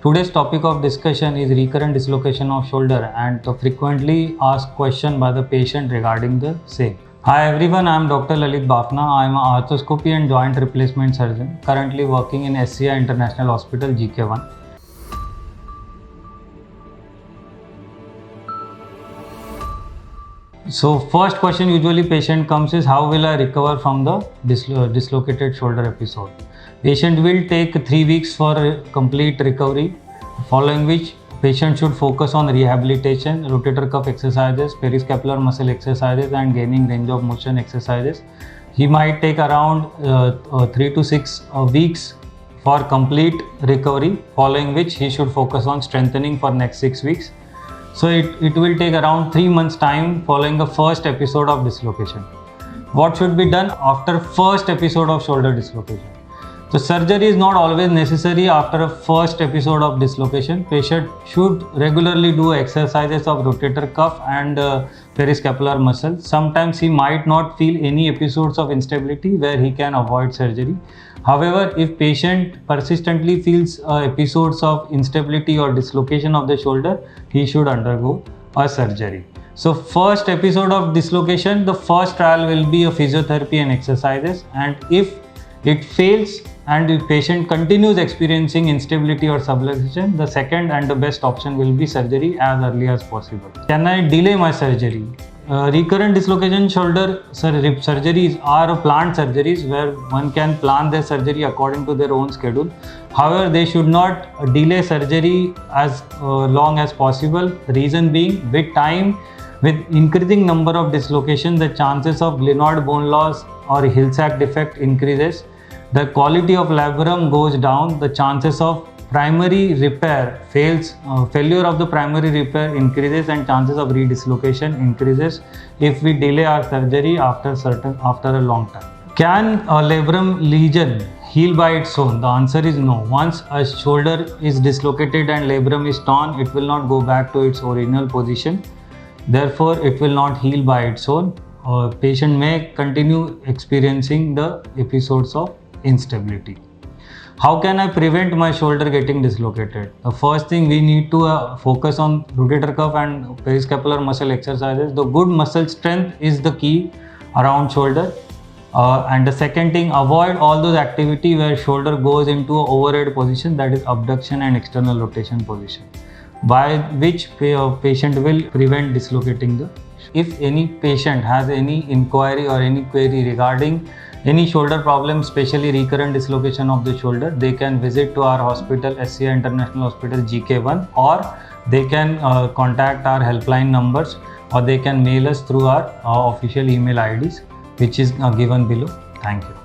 Today's topic of discussion is recurrent dislocation of shoulder and the frequently asked question by the patient regarding the same. Hi everyone, I am Dr. Lalit Bafna. I am an arthroscopy and joint replacement surgeon currently working in SCI International Hospital GK1. So first question usually patient comes is how will I recover from the dislocated shoulder episode? Patient will take 3 weeks for complete recovery, following which patient should focus on rehabilitation, rotator cuff exercises, periscapular muscle exercises and gaining range of motion exercises. He might take around 3 to 6 weeks for complete recovery, following which he should focus on strengthening for next 6 weeks. So it will take around 3 months time following the first episode of dislocation. What should be done after first episode of shoulder dislocation? So surgery is not always necessary after a first episode of dislocation. Patient should regularly do exercises of rotator cuff and periscapular muscle. Sometimes he might not feel any episodes of instability where he can avoid surgery. However, if patient persistently feels episodes of instability or dislocation of the shoulder, he should undergo a surgery. So first episode of dislocation, the first trial will be a physiotherapy and exercises, and if it fails and the patient continues experiencing instability or subluxation, the second and the best option will be surgery as early as possible. Can I delay my surgery? Recurrent dislocation shoulder surgeries are planned surgeries where one can plan their surgery according to their own schedule. However, they should not delay surgery as long as possible. Reason being, with time, with increasing number of dislocations, the chances of glenoid bone loss or Hill Sachs defect increases. The quality of labrum goes down. The chances of primary repair failure of the primary repair increases, and chances of redislocation increases if we delay our surgery after a long time. Can a labrum lesion heal by its own? The answer is no. Once a shoulder is dislocated and labrum is torn, it will not go back to its original position. Therefore, it will not heal by its own. Patient may continue experiencing the episodes of instability. How can I prevent my shoulder getting dislocated? The first thing, we need to focus on rotator cuff and periscapular muscle exercises. The good muscle strength is the key around shoulder. And the second thing, avoid all those activity where shoulder goes into an overhead position, that is abduction and external rotation position, by which patient will prevent dislocating the. If any patient has any inquiry or any query regarding any shoulder problem, especially recurrent dislocation of the shoulder, they can visit to our hospital, SCI International Hospital GK1, or they can contact our helpline numbers, or they can mail us through our official email IDs, which is given below. Thank you.